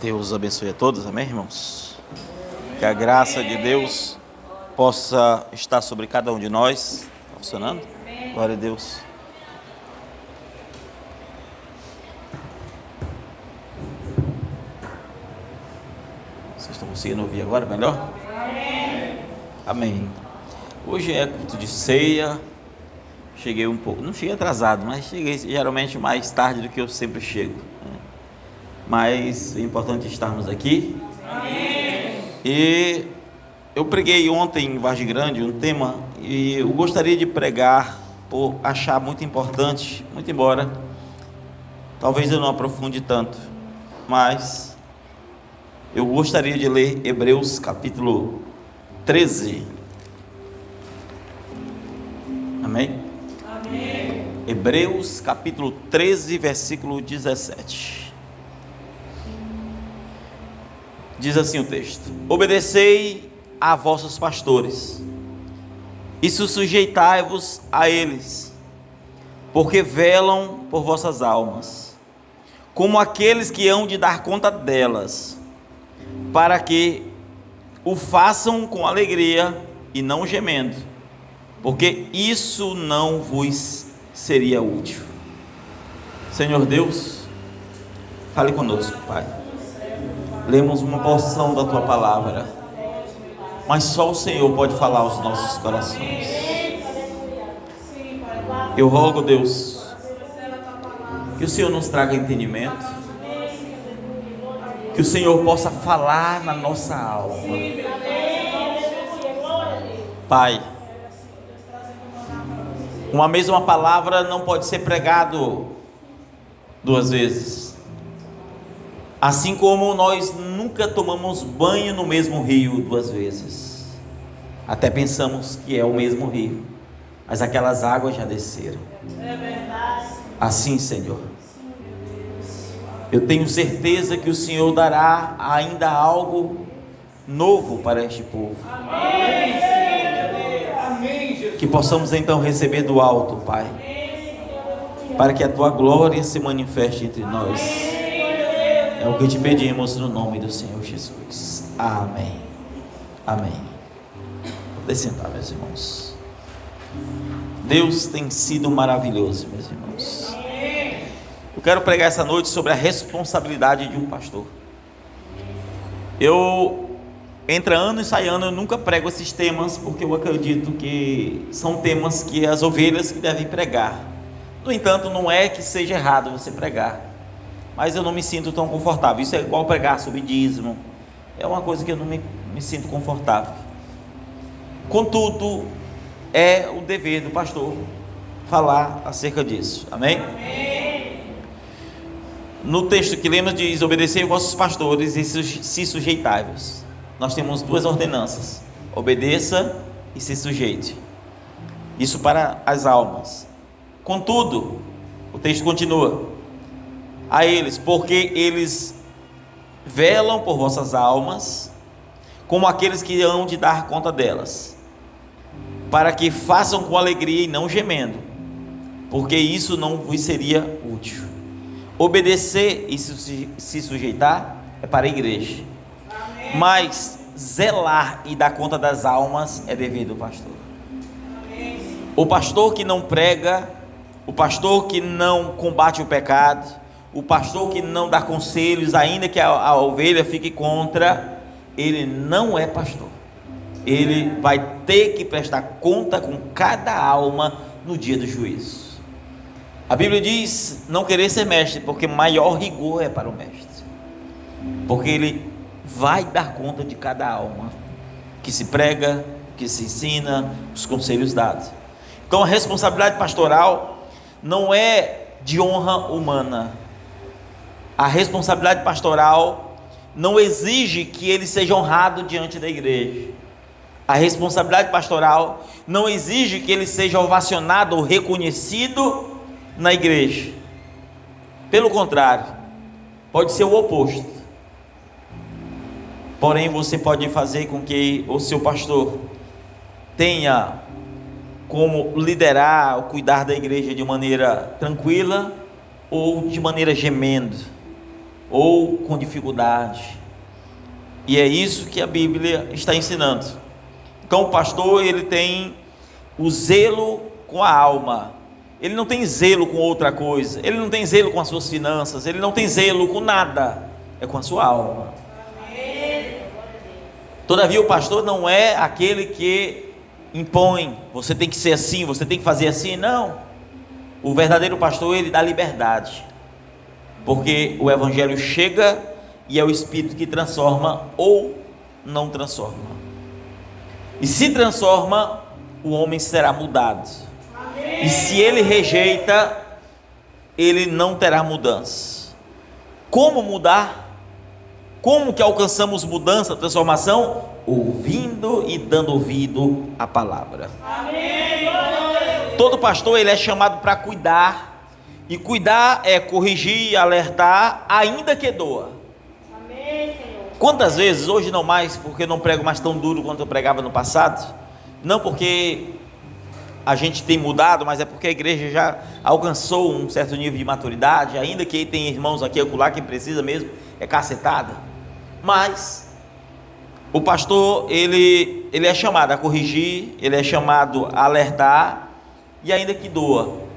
Deus abençoe a todos, amém, irmãos? Que a graça de Deus possa estar sobre cada um de nós. Está funcionando? Glória a Deus. Vocês estão conseguindo ouvir agora melhor? Amém. Hoje é culto de ceia. Cheguei um pouco, não cheguei atrasado, mas cheguei geralmente mais tarde do que eu sempre chego. Mas é importante estarmos aqui. Amém. E eu preguei ontem em Vargem Grande um tema, e eu gostaria de pregar por achar muito importante, muito embora talvez eu não aprofunde tanto, mas eu gostaria de ler Hebreus capítulo 13. Amém? Amém. Hebreus capítulo 13, versículo 17. Diz assim o texto: obedecei a vossos pastores, e sujeitai-vos a eles, porque velam por vossas almas, como aqueles que hão de dar conta delas, para que o façam com alegria e não gemendo, porque isso não vos seria útil. Senhor Deus, fale conosco, Pai. Lemos uma porção da Tua palavra, mas só o Senhor pode falar aos nossos corações. Eu rogo, Deus, que o Senhor nos traga entendimento, que o Senhor possa falar na nossa alma. Pai, uma mesma palavra não pode ser pregado duas vezes. Assim como nós nunca tomamos banho no mesmo rio duas vezes. Até pensamos que é o mesmo rio, mas aquelas águas já desceram. É verdade. Assim, Senhor, eu tenho certeza que o Senhor dará ainda algo novo para este povo. Amém. Que possamos então receber do alto, Pai, para que a Tua glória se manifeste entre nós. É o que te pedimos no nome do Senhor Jesus. Amém. Amém. Podem sentar, meus irmãos. Deus tem sido maravilhoso, meus irmãos. Eu quero pregar essa noite sobre a responsabilidade de um pastor. Entre ano e sai ano, eu nunca prego esses temas, porque eu acredito que são temas que as ovelhas que devem pregar. No entanto, não é que seja errado você pregar, mas eu não me sinto tão confortável. Isso é igual pregar sobre dízimo, é uma coisa que eu não me sinto confortável. Contudo, é o dever do pastor falar acerca disso. Amém? Amém. No texto que lemos diz: obedecei os vossos pastores e se sujeitai-vos. Nós temos duas ordenanças: obedeça e se sujeite. Isso para as almas. Contudo, o texto continua: a eles, porque eles velam por vossas almas, como aqueles que hão de dar conta delas, para que façam com alegria e não gemendo, porque isso não vos seria útil. Obedecer e se sujeitar é para a igreja. Amém. Mas zelar e dar conta das almas é dever do pastor. Amém. O pastor que não prega, o pastor que não combate o pecado, o pastor que não dá conselhos, ainda que a ovelha fique contra, ele não é pastor. Ele vai ter que prestar conta com cada alma no dia do juízo. A Bíblia diz: não querer ser mestre, porque maior rigor é para o mestre, porque ele vai dar conta de cada alma que se prega, que se ensina, os conselhos dados. Então a responsabilidade pastoral não é de honra humana. A responsabilidade pastoral não exige que ele seja honrado diante da igreja. A responsabilidade pastoral não exige que ele seja ovacionado ou reconhecido na igreja. Pelo contrário, pode ser o oposto. Porém, você pode fazer com que o seu pastor tenha como liderar ou cuidar da igreja de maneira tranquila ou de maneira gemendo. ou com dificuldade. E é isso que a Bíblia está ensinando. Então o pastor, ele tem o zelo com a alma. Ele não tem zelo com outra coisa. Ele não tem zelo com as suas finanças. Ele não tem zelo com nada. É com a sua alma. Todavia o pastor não é aquele que impõe, você tem que ser assim, você tem que fazer assim. Não. O verdadeiro pastor, ele dá liberdade. Porque o evangelho chega e é o Espírito que transforma ou não transforma. E se transforma, o homem será mudado. Amém. E se ele rejeita, ele não terá mudança. Como mudar? Como que alcançamos mudança, transformação? Ouvindo e dando ouvido à palavra. Amém. Todo pastor, ele é chamado para cuidar. E cuidar é corrigir, alertar, ainda que doa. Amém, Senhor. Quantas vezes, hoje não mais, porque eu não prego mais tão duro quanto eu pregava no passado. Não porque a gente tem mudado, mas é porque a igreja já alcançou um certo nível de maturidade. Ainda que tem irmãos aqui e acolá que precisa mesmo, é cacetada. Mas o pastor, ele é chamado a corrigir, ele é chamado a alertar, e ainda que doa.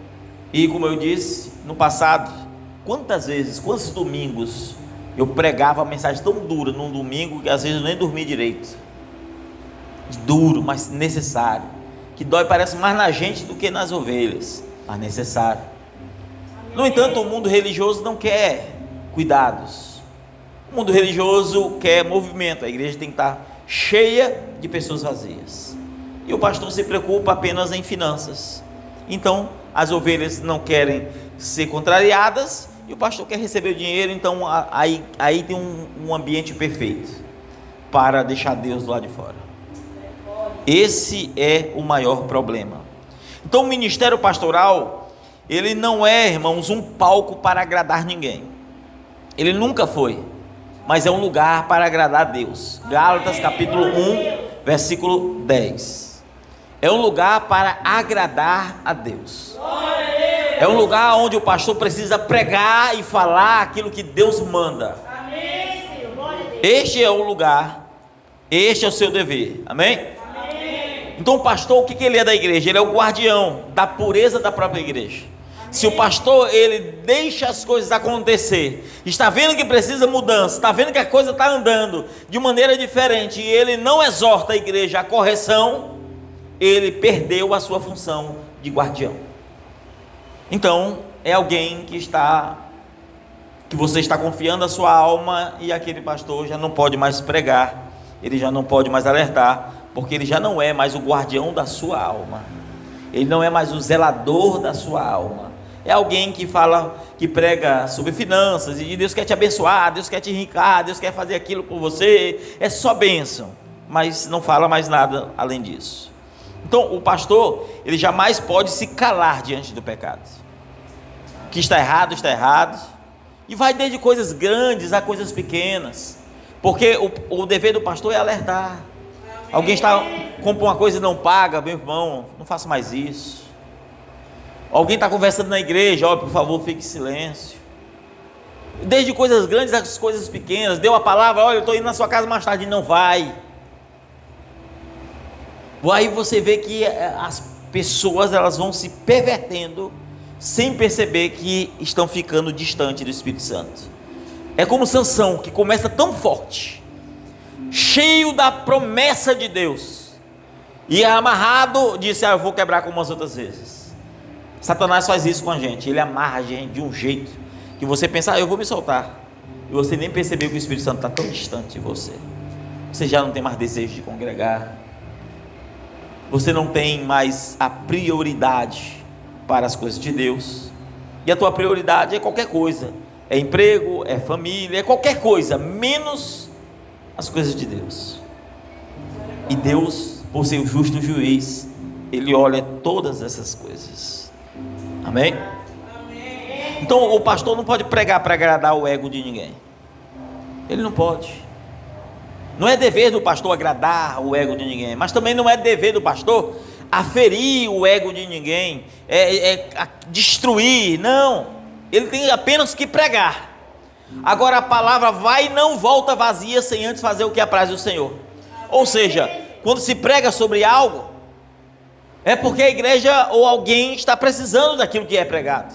E como eu disse no passado, quantas vezes, quantos domingos eu pregava a mensagem tão dura num domingo que às vezes eu nem dormia direito. Duro, mas necessário. Que dói, parece mais na gente do que nas ovelhas, mas necessário. No entanto, o mundo religioso não quer cuidados. O mundo religioso quer movimento. A igreja tem que estar cheia de pessoas vazias. E o pastor se preocupa apenas em finanças. Então, as ovelhas não querem ser contrariadas e o pastor quer receber o dinheiro. Então, aí tem um ambiente perfeito para deixar Deus do lado de fora. Esse é o maior problema. Então, o ministério pastoral, ele não é, irmãos, um palco para agradar ninguém. Ele nunca foi, mas é um lugar para agradar a Deus. Gálatas capítulo 1, versículo 10. É um lugar para agradar a Deus. É um lugar onde o pastor precisa pregar e falar aquilo que Deus manda. Este é o lugar, este é o seu dever. Amém? Então o pastor, o que ele é da igreja? Ele é o guardião da pureza da própria igreja. Se o pastor, ele deixa as coisas acontecer, está vendo que precisa mudança, está vendo que a coisa está andando de maneira diferente, e ele não exorta a igreja à correção, ele perdeu a sua função de guardião. Então, é alguém que você está confiando a sua alma, e aquele pastor já não pode mais pregar, ele já não pode mais alertar, porque ele já não é mais o guardião da sua alma, ele não é mais o zelador da sua alma. É alguém que fala, que prega sobre finanças, e Deus quer te abençoar, Deus quer te enricar, Deus quer fazer aquilo por você, é só bênção, mas não fala mais nada além disso. Então o pastor, ele jamais pode se calar diante do pecado. O que está errado, e vai desde coisas grandes a coisas pequenas, porque o dever do pastor é alertar. Alguém compra uma coisa e não paga, meu irmão, não faça mais isso. Alguém está conversando na igreja, por favor, fique em silêncio. Desde coisas grandes às coisas pequenas. Deu a palavra, olha, eu estou indo na sua casa mais tarde, não vai. Aí você vê que as pessoas, elas vão se pervertendo sem perceber que estão ficando distante do Espírito Santo. É como Sansão, que começa tão forte, cheio da promessa de Deus, e amarrado, disse, eu vou quebrar como as outras vezes. Satanás faz isso com a gente, ele amarra a gente de um jeito, que você pensa, eu vou me soltar, e você nem percebeu que o Espírito Santo está tão distante de você. Você já não tem mais desejo de congregar, você não tem mais a prioridade para as coisas de Deus, e a tua prioridade é qualquer coisa, é emprego, é família, é qualquer coisa, menos as coisas de Deus. E Deus, por ser o justo juiz, ele olha todas essas coisas. Amém? Então o pastor não pode pregar para agradar o ego de ninguém. Ele não pode. Não é dever do pastor agradar o ego de ninguém, mas também não é dever do pastor aferir o ego de ninguém, destruir. Não, ele tem apenas que pregar. Agora a palavra vai e não volta vazia sem antes fazer o que apraz o Senhor. Ou seja, quando se prega sobre algo, é porque a igreja ou alguém está precisando daquilo que é pregado.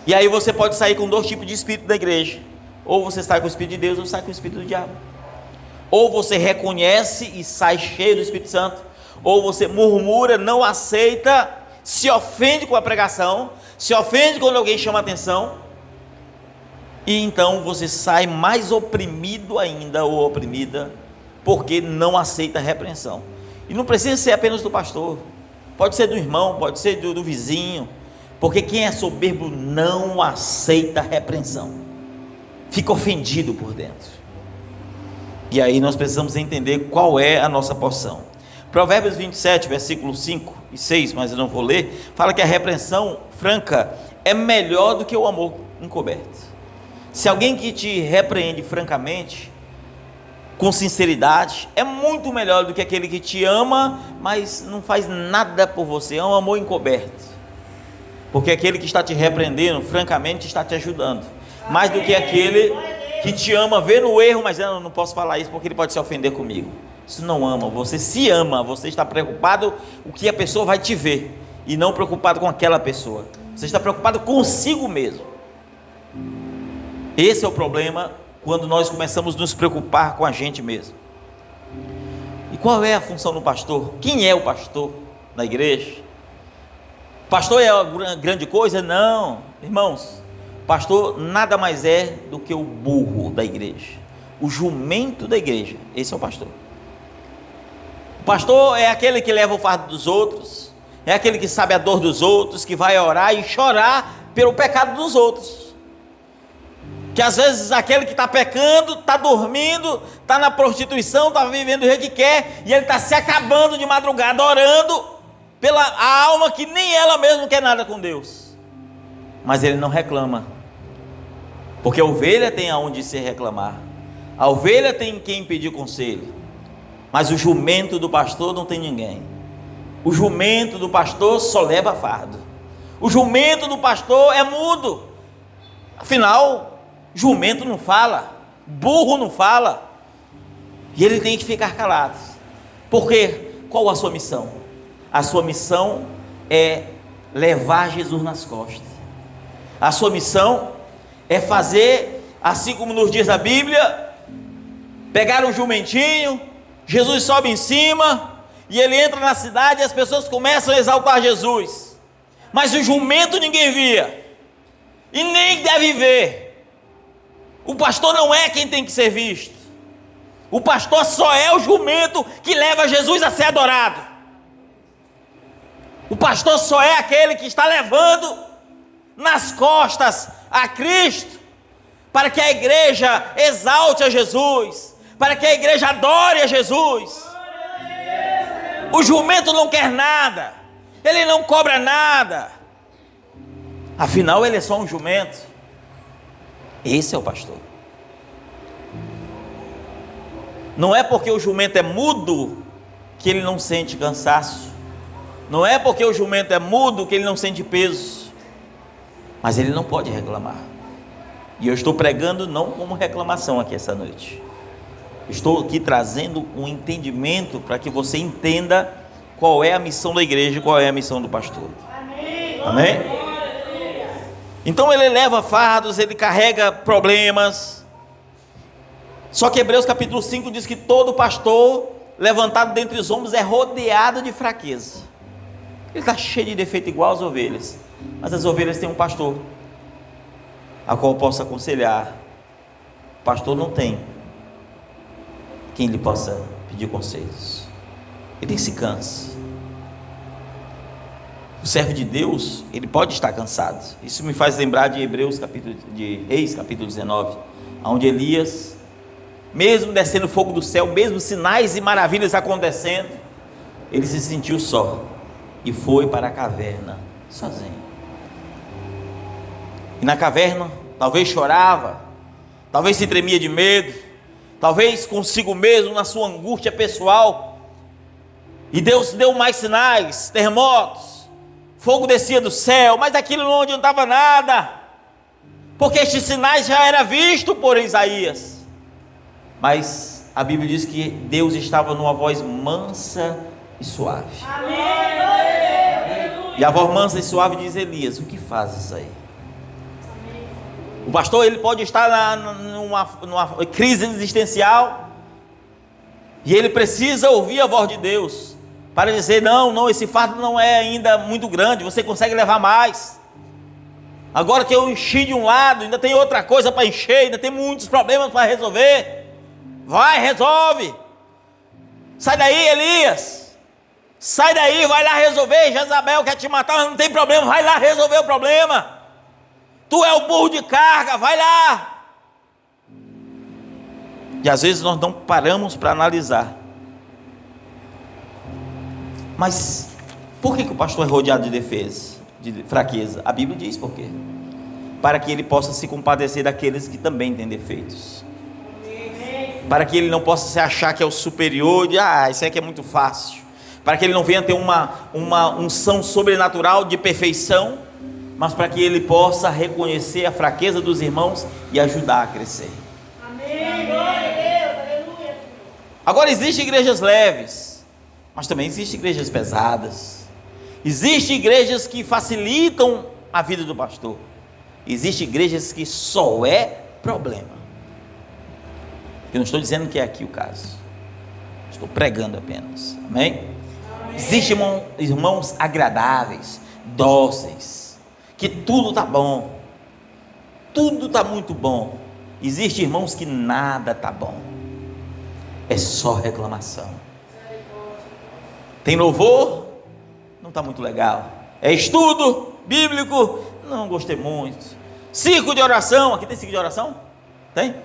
E aí você pode sair com dois tipos de espírito da igreja. Ou você sai com o espírito de Deus, ou sai com o espírito do diabo. Ou você reconhece e sai cheio do Espírito Santo, ou você murmura, não aceita, se ofende com a pregação, se ofende quando alguém chama a atenção, e então você sai mais oprimido ainda, ou oprimida, porque não aceita a repreensão. E não precisa ser apenas do pastor, pode ser do irmão, pode ser do vizinho, porque quem é soberbo não aceita a repreensão, fica ofendido por dentro. E aí nós precisamos entender qual é a nossa porção. Provérbios 27, versículos 5 e 6, mas eu não vou ler, fala que a repreensão franca é melhor do que o amor encoberto. Se alguém que te repreende francamente, com sinceridade, é muito melhor do que aquele que te ama, mas não faz nada por você, é um amor encoberto. Porque aquele que está te repreendendo, francamente, está te ajudando, mais do que aquele que te ama, vê no erro, mas eu não posso falar isso porque ele pode se ofender comigo. Isso não ama, você se ama, você está preocupado o que a pessoa vai te ver, e não preocupado com aquela pessoa, você está preocupado consigo mesmo. Esse é o problema quando nós começamos a nos preocupar com a gente mesmo. E qual é a função do pastor? Quem é o pastor na igreja? Pastor é uma grande coisa? Não, irmãos, pastor nada mais é do que o burro da igreja, o jumento da igreja. Esse é o pastor. O pastor é aquele que leva o fardo dos outros, é aquele que sabe a dor dos outros, que vai orar e chorar pelo pecado dos outros. Que às vezes aquele que está pecando, está dormindo, está na prostituição, está vivendo o jeito que quer, e ele está se acabando de madrugada orando pela a alma que nem ela mesma quer nada com Deus, mas ele não reclama, porque a ovelha tem aonde se reclamar, a ovelha tem quem pedir conselho, mas o jumento do pastor não tem ninguém. O jumento do pastor só leva fardo, o jumento do pastor é mudo, afinal, jumento não fala, burro não fala, e ele tem que ficar calado. Porque qual a sua missão? A sua missão é levar Jesus nas costas. A sua missão é fazer, assim como nos diz a Bíblia, pegar um jumentinho, Jesus sobe em cima, e ele entra na cidade, e as pessoas começam a exaltar Jesus, mas o jumento ninguém via, e nem deve ver. O pastor não é quem tem que ser visto, o pastor só é o jumento que leva Jesus a ser adorado. O pastor só é aquele que está levando nas costas a Cristo, para que a igreja exalte a Jesus, para que a igreja adore a Jesus. O jumento não quer nada, ele não cobra nada, afinal ele é só um jumento. Esse é o pastor. Não é porque o jumento é mudo que ele não sente cansaço, não é porque o jumento é mudo que ele não sente peso, mas ele não pode reclamar. E eu estou pregando não como reclamação aqui essa noite, estou aqui trazendo um entendimento para que você entenda qual é a missão da igreja, qual é a missão do pastor. Amém? Então ele leva fardos, ele carrega problemas. Só que Hebreus capítulo 5 diz que todo pastor levantado dentre os homens é rodeado de fraqueza. Ele está cheio de defeito igual as ovelhas, mas as ovelhas têm um pastor a qual possa aconselhar. O pastor não tem quem lhe possa pedir conselhos, ele se cansa. O servo de Deus, ele pode estar cansado. Isso me faz lembrar de Reis capítulo 19, onde Elias, mesmo descendo fogo do céu, mesmo sinais e maravilhas acontecendo, ele se sentiu só e foi para a caverna sozinho. E na caverna talvez chorava, talvez se tremia de medo, talvez consigo mesmo na sua angústia pessoal. E Deus deu mais sinais, terremotos, fogo descia do céu, mas aquilo não adiantava nada. porque estes sinais já era visto por Isaías. Mas a Bíblia diz que Deus estava numa voz mansa e suave. E a voz mansa e suave diz: Elias, o que fazes aí? O pastor, ele pode estar numa crise existencial, e ele precisa ouvir a voz de Deus, para dizer: não, esse fardo não é ainda muito grande, você consegue levar mais. Agora que eu enchi de um lado, ainda tem outra coisa para encher, ainda tem muitos problemas para resolver. Vai, resolve. Sai daí, Elias. Sai daí, vai lá resolver. Jezabel quer te matar, mas não tem problema, vai lá resolver o problema. Tu é o burro de carga, vai lá. E às vezes nós não paramos para analisar. Mas por que o pastor é rodeado de defesa, de fraqueza? A Bíblia diz por quê. Para que ele possa se compadecer daqueles que também têm defeitos. Para que ele não possa se achar que é o superior, de isso aqui é muito fácil. Para que ele não venha ter uma unção sobrenatural de perfeição, mas para que ele possa reconhecer a fraqueza dos irmãos e ajudar a crescer. Amém. Agora, existem igrejas leves, mas também existem igrejas pesadas. Existem igrejas que facilitam a vida do pastor. Existem igrejas que só é problema. Eu não estou dizendo que é aqui o caso, estou pregando apenas. Amém? Existem irmãos agradáveis, dóceis, que tudo está bom, tudo está muito bom. Existem irmãos que nada está bom, é só reclamação. Tem louvor, não está muito legal. É estudo bíblico, não gostei muito. Ciclo de oração, aqui tem ciclo de oração? Tem?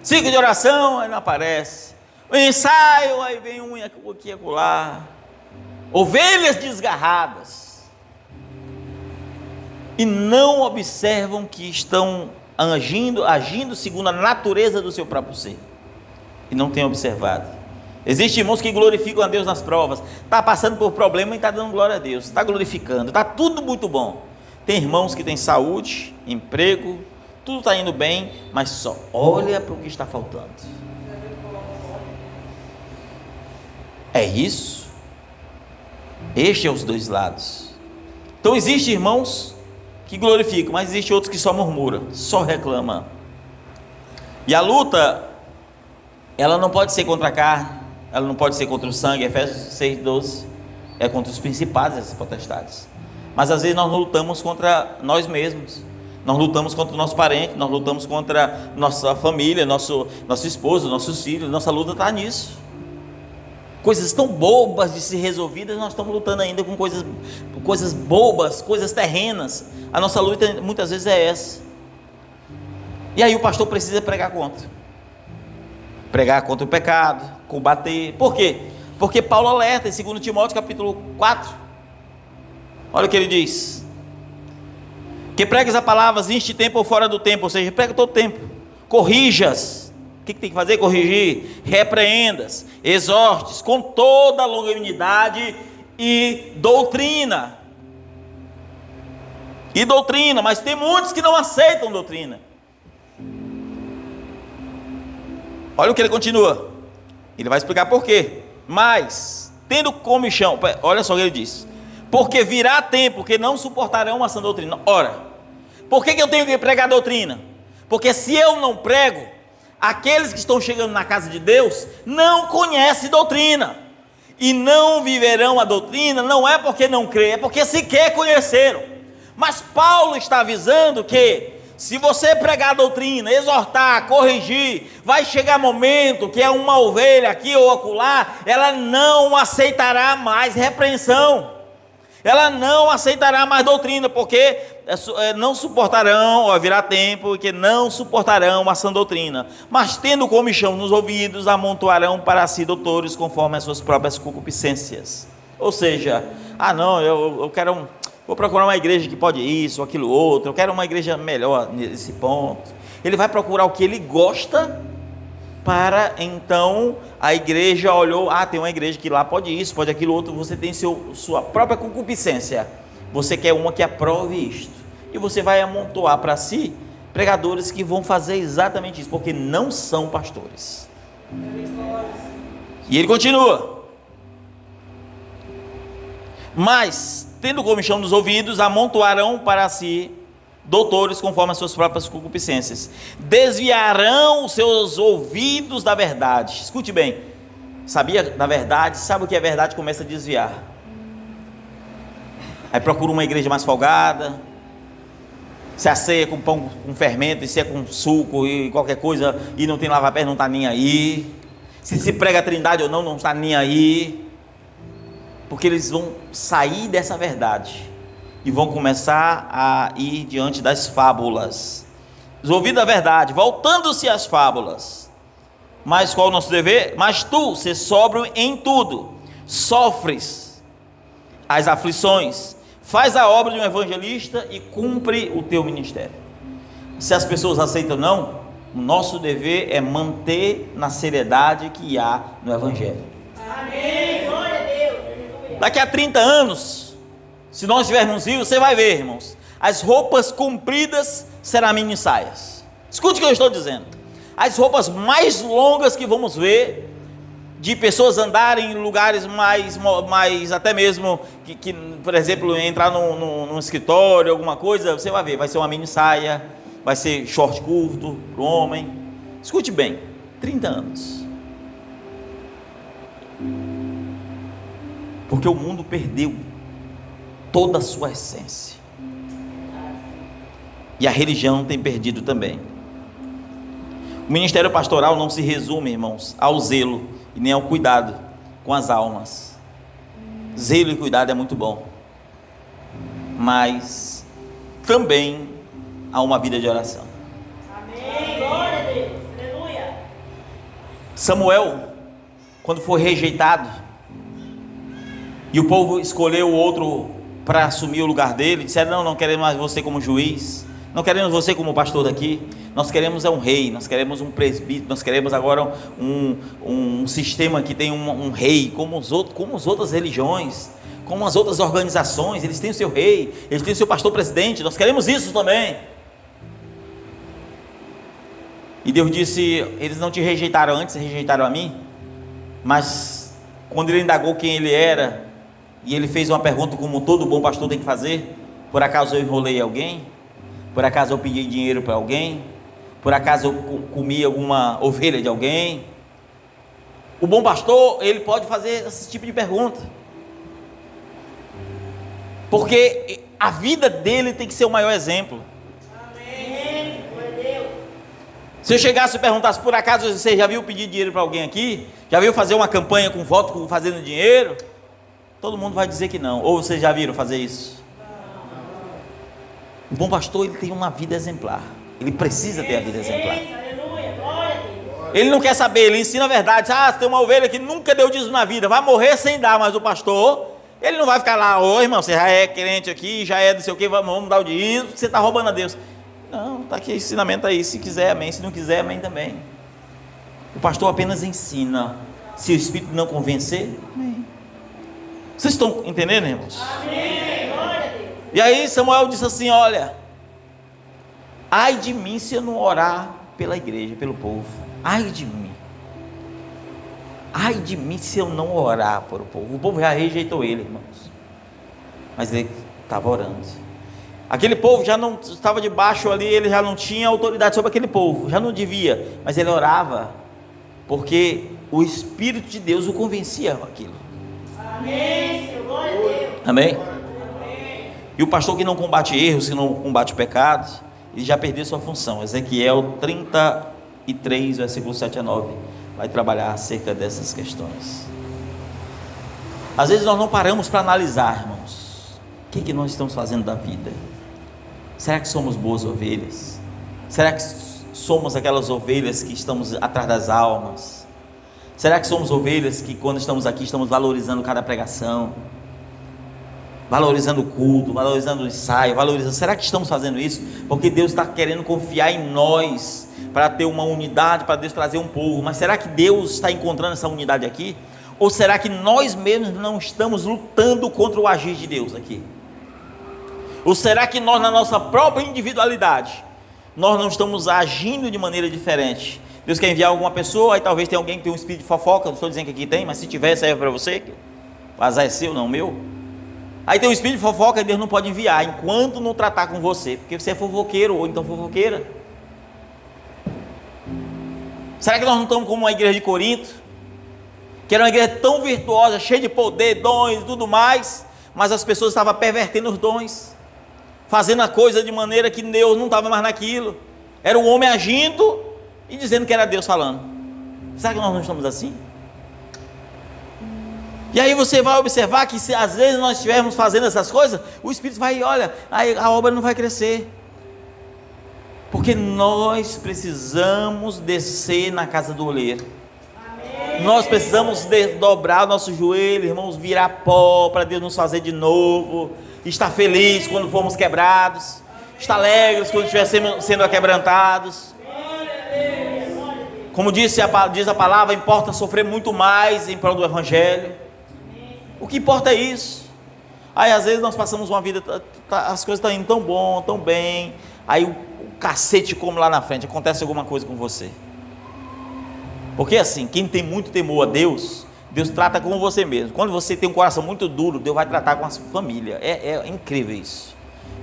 Ciclo de oração, aí não aparece. O ensaio, aí vem um aqui e acolá. Ovelhas desgarradas. E não observam que estão agindo segundo a natureza do seu próprio ser. E não têm observado. Existem irmãos que glorificam a Deus nas provas. Está passando por problema e está dando glória a Deus. Está glorificando, está tudo muito bom. Tem irmãos que têm saúde, emprego, tudo está indo bem, mas só olha para o que está faltando. É isso. Este é os dois lados. Então existem irmãos que glorificam, mas existem outros que só murmuram, só reclamam. E a luta, ela não pode ser contra a carne, ela não pode ser contra o sangue. Efésios 6:12 é contra os principados, essas potestades. Mas às vezes nós lutamos contra nós mesmos. Nós lutamos contra o nosso parente, nós lutamos contra nossa família, nosso esposo, nossos filhos. Nossa luta está nisso. Coisas tão bobas de ser resolvidas, nós estamos lutando ainda com coisas bobas, coisas terrenas. A nossa luta muitas vezes é essa. E aí o pastor precisa pregar contra. Pregar contra o pecado, combater. Por quê? Porque Paulo alerta em 2 Timóteo capítulo 4. Olha o que ele diz: que pregues a palavra neste tempo ou fora do tempo, ou seja, prega todo tempo, corrijas. O que tem que fazer? Corrigir, repreendas, exortes com toda a longanimidade e doutrina. Mas tem muitos que não aceitam doutrina. Olha o que ele continua, ele vai explicar por quê. Mas, tendo comichão, olha só o que ele diz: porque virá tempo que não suportarão a sã doutrina. Ora, por que eu tenho que pregar a doutrina? Porque se eu não prego, aqueles que estão chegando na casa de Deus não conhecem doutrina, e não viverão a doutrina, não é porque não crê, é porque sequer conheceram. Mas Paulo está avisando que se você pregar a doutrina, exortar, corrigir, vai chegar momento que é uma ovelha aqui ou acolá, ela não aceitará mais repreensão. Ela não aceitará mais doutrina, porque não suportarão, virá tempo que não suportarão a sã doutrina, mas tendo comichão nos ouvidos, amontoarão para si doutores conforme as suas próprias concupiscências. Ou seja, eu quero vou procurar uma igreja que pode isso, aquilo outro, eu quero uma igreja melhor nesse ponto. Ele vai procurar o que ele gosta, para então a igreja olhou, tem uma igreja que lá pode isso, pode aquilo outro, você tem sua própria concupiscência, você quer uma que aprove isto, e você vai amontoar para si pregadores que vão fazer exatamente isso, porque não são pastores. E ele continua: mas, tendo comichão nos ouvidos, amontoarão para si doutores conforme as suas próprias concupiscências, desviarão os seus ouvidos da verdade. Escute bem, sabia da verdade, sabe o que é verdade, começa a desviar. Aí procura uma igreja mais folgada, se a ceia é com pão com fermento, e se é com suco e qualquer coisa, e não tem lava-pés, não está nem aí. Se prega a trindade ou não, não está nem aí. Porque eles vão sair dessa verdade e vão começar a ir diante das fábulas. Ouvindo a verdade, voltando-se às fábulas. Mas qual é o nosso dever? Mas tu, ser sóbrio em tudo, sofres as aflições, faz a obra de um evangelista e cumpre o teu ministério. Se as pessoas aceitam ou não, o nosso dever é manter na seriedade que há no evangelho. Amém. Glória a Deus. Daqui a 30 anos, se nós estivermos vivos, você vai ver, irmãos, as roupas compridas serão mini saias. Escute o que eu estou dizendo. As roupas mais longas que vamos ver, de pessoas andarem em lugares mais até mesmo, que por exemplo, entrar num escritório, alguma coisa, você vai ver, vai ser uma mini saia, vai ser short curto para o homem. Escute bem, 30 anos. Porque o mundo perdeu toda a sua essência. E a religião tem perdido também. O ministério pastoral não se resume, irmãos, ao zelo e nem ao cuidado com as almas. Zelo e cuidado é muito bom, mas também há uma vida de oração. Amém. Glória a Deus. Aleluia. Samuel, quando foi rejeitado e o povo escolheu outro para assumir o lugar dele, disseram: não queremos mais você como juiz, não queremos você como pastor daqui, nós queremos um rei, nós queremos um presbítero, nós queremos agora um sistema que tem um rei, como as outras religiões, como as outras organizações, eles têm o seu rei, eles têm o seu pastor presidente, nós queremos isso também. E Deus disse: eles não te rejeitaram antes, rejeitaram a mim. Mas quando ele indagou quem ele era, e ele fez uma pergunta como todo bom pastor tem que fazer: por acaso eu enrolei alguém? Por acaso eu pedi dinheiro para alguém? Por acaso eu comi alguma ovelha de alguém? O bom pastor, ele pode fazer esse tipo de pergunta, porque a vida dele tem que ser o maior exemplo. Amém. Se eu chegasse e perguntasse: por acaso você já viu pedir dinheiro para alguém aqui? Já viu fazer uma campanha com voto fazendo dinheiro? Todo mundo vai dizer que não. Ou vocês já viram fazer isso? O bom pastor, ele tem uma vida exemplar. Ele precisa ter a vida exemplar. Ele não quer saber, ele ensina a verdade. Você tem uma ovelha que nunca deu dízimo na vida, vai morrer sem dar. Mas o pastor, ele não vai ficar lá: ô irmão, você já é crente aqui, já é não sei o que, vamos dar o dízimo, você está roubando a Deus. Não, está aqui o ensinamento aí, se quiser amém, se não quiser amém também. O pastor apenas ensina. Se o Espírito não convencer, amém. Vocês estão entendendo, irmãos? Amém. Glória a Deus. E aí Samuel disse assim: olha, ai de mim se eu não orar pela igreja, pelo povo. Ai de mim. Ai de mim se eu não orar por o povo. O povo já rejeitou ele, irmãos, mas ele estava orando. Aquele povo já não estava debaixo ali, ele já não tinha autoridade sobre aquele povo, já não devia, mas ele orava, porque o Espírito de Deus o convencia aquilo. Amém, Senhor, glória a Deus. Amém? Amém. E o pastor que não combate erros, que não combate pecados, ele já perdeu sua função. Ezequiel 33, versículo 7 a 9, vai trabalhar acerca dessas questões. Às vezes nós não paramos para analisar, irmãos, o que nós estamos fazendo da vida. Será que somos boas ovelhas? Será que somos aquelas ovelhas que estamos atrás das almas? Será que somos ovelhas que quando estamos aqui estamos valorizando cada pregação, valorizando o culto, valorizando o ensaio, valorizando? Será que estamos fazendo isso? Porque Deus está querendo confiar em nós para ter uma unidade, para Deus trazer um povo. Mas será que Deus está encontrando essa unidade aqui? Ou será que nós mesmos não estamos lutando contra o agir de Deus aqui? Ou será que nós, na nossa própria individualidade, nós não estamos agindo de maneira diferente. Deus quer enviar alguma pessoa, aí talvez tenha alguém que tem um espírito de fofoca, não estou dizendo que aqui tem, mas se tiver, serve para você, o azar é seu, não meu. Aí tem um espírito de fofoca e Deus não pode enviar, enquanto não tratar com você, porque você é fofoqueiro, ou então fofoqueira. Será que nós não estamos como a igreja de Corinto, que era uma igreja tão virtuosa, cheia de poder, dons e tudo mais, mas as pessoas estavam pervertendo os dons, fazendo a coisa de maneira que Deus não estava mais naquilo, era o homem agindo e dizendo que era Deus falando. Será que nós não estamos assim? E aí você vai observar que se às vezes nós estivermos fazendo essas coisas, o Espírito vai, olha, aí a obra não vai crescer, porque nós precisamos descer na casa do oleiro. Nós precisamos dobrar o nosso joelho, irmãos, virar pó para Deus nos fazer de novo, estar feliz quando formos quebrados, estar alegres quando estivermos sendo quebrantados. Como diz a palavra, importa sofrer muito mais em prol do Evangelho. O que importa é isso. Aí às vezes nós passamos uma vida, as coisas estão indo tão bom, tão bem, aí o cacete come lá na frente, acontece alguma coisa com você. Porque assim, quem tem muito temor a Deus, Deus trata com você mesmo. Quando você tem um coração muito duro, Deus vai tratar com a sua família. É incrível isso.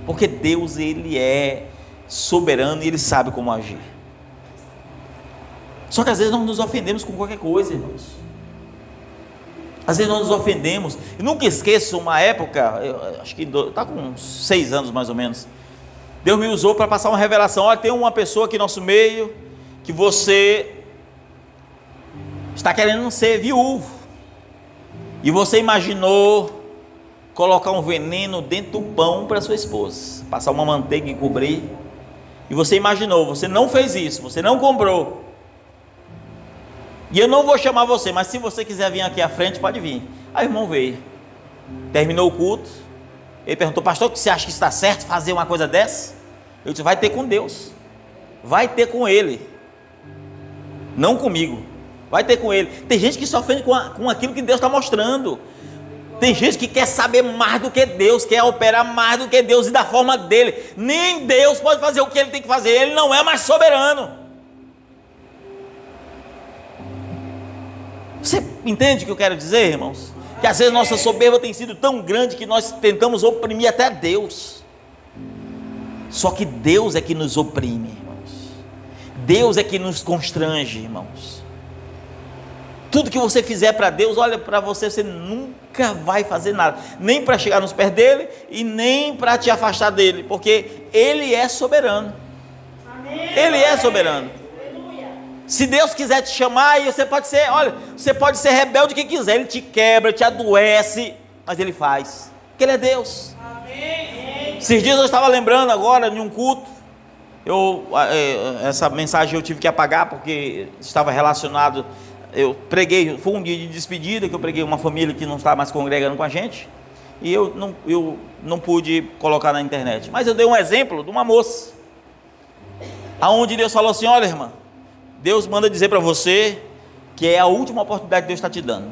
Porque Deus, Ele é soberano e Ele sabe como agir. Só que às vezes nós nos ofendemos com qualquer coisa, irmãos. Às vezes nós nos ofendemos. E nunca esqueço uma época, acho que está com uns 6 anos mais ou menos. Deus me usou para passar uma revelação. Olha, tem uma pessoa aqui no nosso meio que você está querendo ser viúvo, e você imaginou colocar um veneno dentro do pão para sua esposa, passar uma manteiga e cobrir, e você imaginou, você não fez isso, você não comprou, e eu não vou chamar você, mas se você quiser vir aqui à frente, pode vir. Aí o irmão veio, terminou o culto, ele perguntou: pastor, você acha que está certo fazer uma coisa dessa? Eu disse: vai ter com Deus, vai ter com Ele, não comigo. Vai ter com Ele. Tem gente que se ofende com aquilo que Deus está mostrando. Tem gente que quer saber mais do que Deus, quer operar mais do que Deus e da forma dele. Nem Deus pode fazer o que Ele tem que fazer. Ele não é mais soberano. Você entende o que eu quero dizer, irmãos? Que às vezes nossa soberba tem sido tão grande que nós tentamos oprimir até Deus. Só que Deus é que nos oprime, irmãos. Deus é que nos constrange, irmãos. Tudo que você fizer para Deus, olha, para você, você nunca vai fazer nada, nem para chegar nos pés dele e nem para te afastar dele, porque Ele é soberano. Amém. Ele é soberano. Aleluia. Se Deus quiser te chamar, aí você pode ser, olha, você pode ser rebelde o que quiser, Ele te quebra, te adoece, mas Ele faz, porque Ele é Deus. Amém. Esses dias eu estava lembrando agora de um culto, essa mensagem eu tive que apagar porque estava relacionado. Eu preguei, foi um dia de despedida que eu preguei uma família que não está mais congregando com a gente, e eu não pude colocar na internet, mas eu dei um exemplo de uma moça, aonde Deus falou assim: olha, irmã, Deus manda dizer para você que é a última oportunidade que Deus está te dando,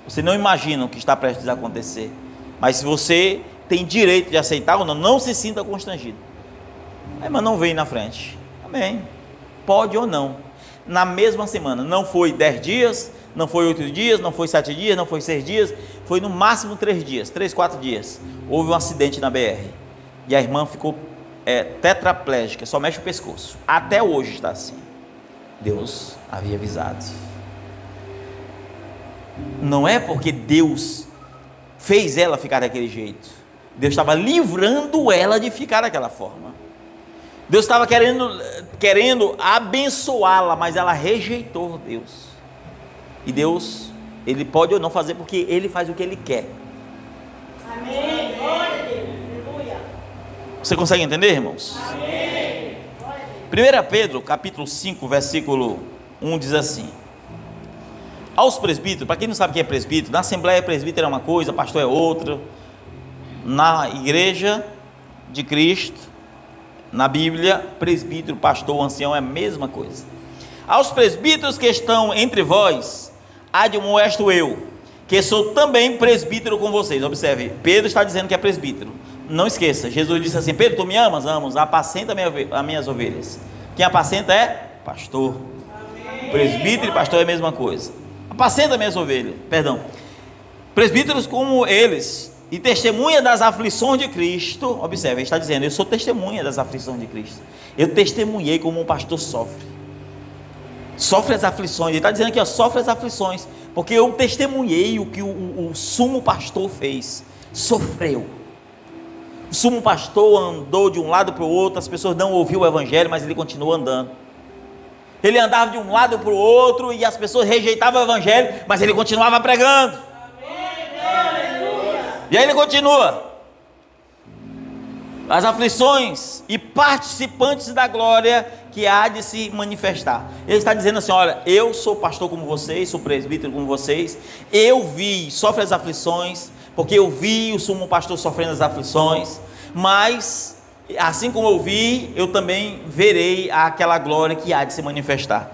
você não imagina o que está prestes a acontecer, mas se você tem direito de aceitar ou não, não se sinta constrangido. A irmã não veio na frente, amém, pode ou não. Na mesma semana, não foi 10 dias, não foi 8 dias, não foi 7 dias, não foi 6 dias, foi no máximo 3 dias, 3, 4 dias, houve um acidente na BR, e a irmã ficou tetraplégica, só mexe o pescoço, até hoje está assim. Deus havia avisado. Não é porque Deus fez ela ficar daquele jeito, Deus estava livrando ela de ficar daquela forma. Deus estava querendo abençoá-la, mas ela rejeitou Deus. E Deus, Ele pode ou não fazer, porque Ele faz o que Ele quer. Amém. Glória a Deus. Aleluia. Você consegue entender, irmãos? Amém. 1 Pedro, capítulo 5, versículo 1 diz assim: aos presbíteros, para quem não sabe o que é presbítero, na Assembleia presbítero é uma coisa, pastor é outra. Na igreja de Cristo, na Bíblia, presbítero, pastor, ancião é a mesma coisa. Aos presbíteros que estão entre vós, admoesto eu, que sou também presbítero com vocês. Observe, Pedro está dizendo que é presbítero. Não esqueça, Jesus disse assim: Pedro, tu me amas? Amo, apacenta as minhas ovelhas. Quem apacenta é pastor. Presbítero e pastor é a mesma coisa. Apacenta as minhas ovelhas, perdão. Presbíteros como eles, e testemunha das aflições de Cristo. Observe, ele está dizendo: eu sou testemunha das aflições de Cristo. Eu testemunhei como um pastor sofre as aflições. Ele está dizendo aqui, ó, sofre as aflições, porque eu testemunhei o que o sumo pastor fez. Sofreu. O sumo pastor andou de um lado para o outro. As pessoas não ouviram o evangelho, mas ele continuou andando. Ele andava de um lado para o outro e as pessoas rejeitavam o evangelho, mas ele continuava pregando. E aí ele continua: as aflições e participantes da glória que há de se manifestar. Ele está dizendo assim: olha, eu sou pastor como vocês, sou presbítero como vocês, eu vi, sofre as aflições, porque eu vi o sumo pastor sofrendo as aflições, mas assim como eu vi, eu também verei aquela glória que há de se manifestar,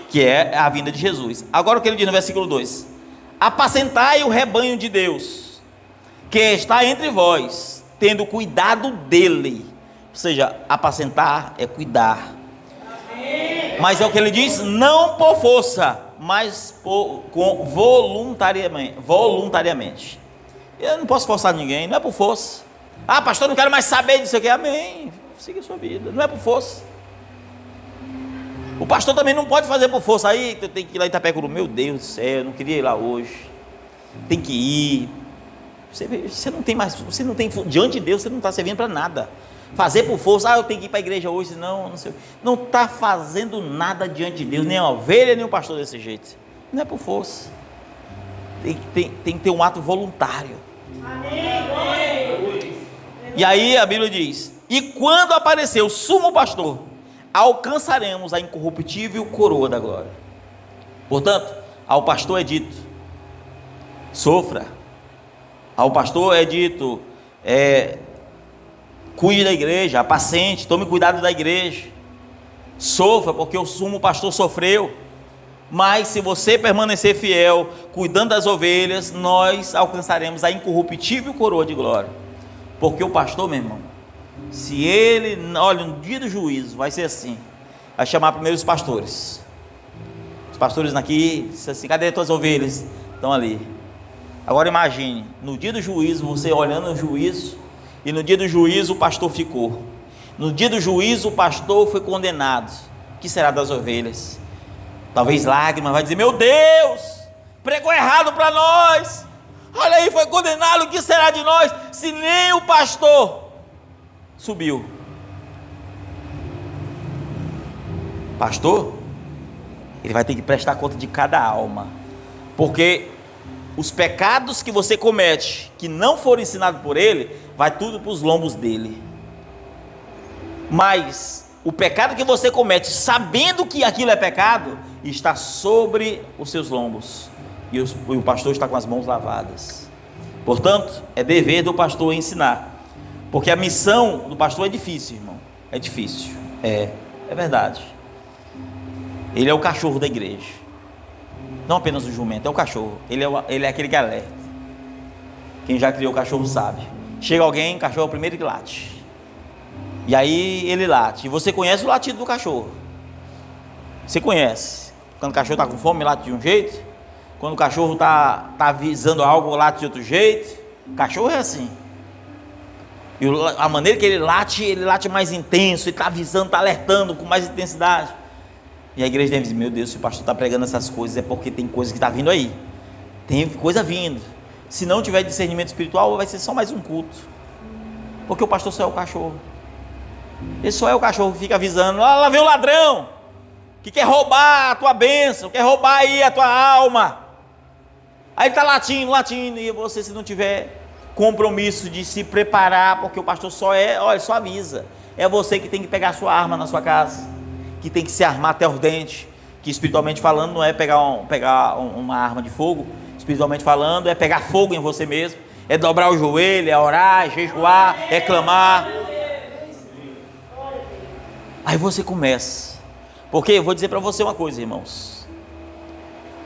que é a vinda de Jesus. Agora o que ele diz no versículo 2: apacentai o rebanho de Deus, que está entre vós, tendo cuidado dele. Ou seja, apacentar é cuidar. Mas é o que ele diz: não por força, mas voluntariamente. Eu não posso forçar ninguém, não é por força. Ah, pastor, não quero mais saber disso aqui. Amém, siga a sua vida, não é por força. O pastor também não pode fazer por força. Aí eu tenho que ir lá em Itapecuru, meu Deus do céu, eu não queria ir lá hoje, tem que ir. Você não tem mais, você não tem, diante de Deus você não está servindo para nada. Fazer por força, eu tenho que ir para a igreja hoje, não sei, não está fazendo nada diante de Deus, nem a ovelha, nem o pastor desse jeito. Não é por força, tem que ter um ato voluntário. E aí a Bíblia diz: e quando aparecer o sumo pastor, alcançaremos a incorruptível coroa da glória. Portanto, ao pastor é dito: sofra. Ao pastor é dito: cuide da igreja, apacente, tome cuidado da igreja, sofra, porque o sumo pastor sofreu. Mas se você permanecer fiel, cuidando das ovelhas, nós alcançaremos a incorruptível coroa de glória. Porque o pastor, meu irmão, se ele, olha, no dia do juízo vai ser assim, vai chamar primeiro os pastores aqui, assim: cadê as tuas ovelhas? Estão ali. Agora imagine, no dia do juízo, você olhando o juízo, e no dia do juízo o pastor ficou. No dia do juízo o pastor foi condenado. O que será das ovelhas? Talvez lágrimas, vai dizer: meu Deus, pregou errado para nós. Olha aí, foi condenado, o que será de nós? Se nem o pastor subiu. Pastor, ele vai ter que prestar conta de cada alma, porque os pecados que você comete, que não foram ensinados por ele, vai tudo para os lombos dele. Mas o pecado que você comete, sabendo que aquilo é pecado, está sobre os seus lombos, e o pastor está com as mãos lavadas. Portanto, é dever do pastor ensinar, porque a missão do pastor é difícil, irmão, é difícil, é verdade. Ele é o cachorro da igreja, não apenas o jumento, é o cachorro. Ele é aquele que alerta. Quem já criou o cachorro sabe. Chega alguém, o cachorro é o primeiro que late. E aí ele late. E você conhece o latido do cachorro. Você conhece. Quando o cachorro está com fome, late de um jeito. Quando o cachorro está avisando algo, late de outro jeito. O cachorro é assim. E a maneira que ele late mais intenso. Ele está avisando, está alertando com mais intensidade. E a igreja deve dizer: meu Deus, se o pastor está pregando essas coisas, é porque tem coisa que está vindo aí. Tem coisa vindo. Se não tiver discernimento espiritual, vai ser só mais um culto. Porque o pastor só é o cachorro. Ele só é o cachorro que fica avisando: lá vem o ladrão, que quer roubar a tua bênção, quer roubar aí a tua alma. Aí ele está latindo, e você, se não tiver compromisso de se preparar, porque o pastor só avisa. É você que tem que pegar a sua arma na sua casa, que tem que se armar até os dentes, que espiritualmente falando não é pegar uma arma de fogo. Espiritualmente falando é pegar fogo em você mesmo, é dobrar o joelho, é orar, é jejuar, é clamar. Aí você começa, porque eu vou dizer para você uma coisa, irmãos: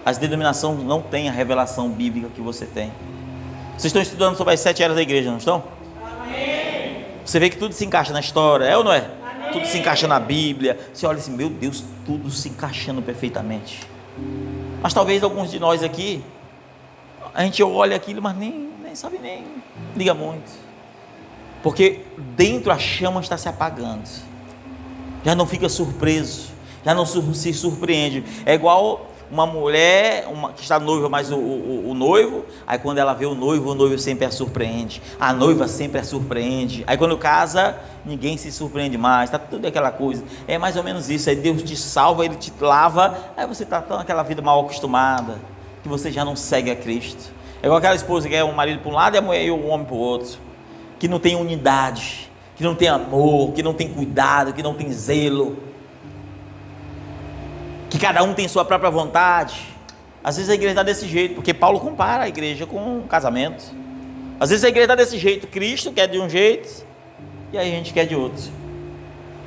as denominações não têm a revelação bíblica que você tem. Vocês estão estudando sobre as 7 eras da igreja, não estão? Amém. Você vê que tudo se encaixa na história, é ou não é? Tudo se encaixa na Bíblia. Você olha assim, meu Deus, tudo se encaixando perfeitamente. Mas talvez alguns de nós aqui, a gente olha aquilo, mas nem sabe, nem liga muito. Porque dentro a chama está se apagando. Já não fica surpreso, já não se surpreende. É igual uma mulher que está noiva, mas o noivo, aí quando ela vê o noivo sempre a surpreende, a noiva sempre a surpreende. Aí quando casa, ninguém se surpreende mais, está tudo aquela coisa. É mais ou menos isso. Aí Deus te salva, Ele te lava, aí você está tão aquela vida mal acostumada, que você já não segue a Cristo. É igual aquela esposa que é um marido para um lado e a mulher e o homem para o outro, que não tem unidade, que não tem amor, que não tem cuidado, que não tem zelo, que cada um tem sua própria vontade. Às vezes a igreja está desse jeito, porque Paulo compara a igreja com um casamento. Às vezes a igreja está desse jeito, Cristo quer de um jeito, e aí a gente quer de outro.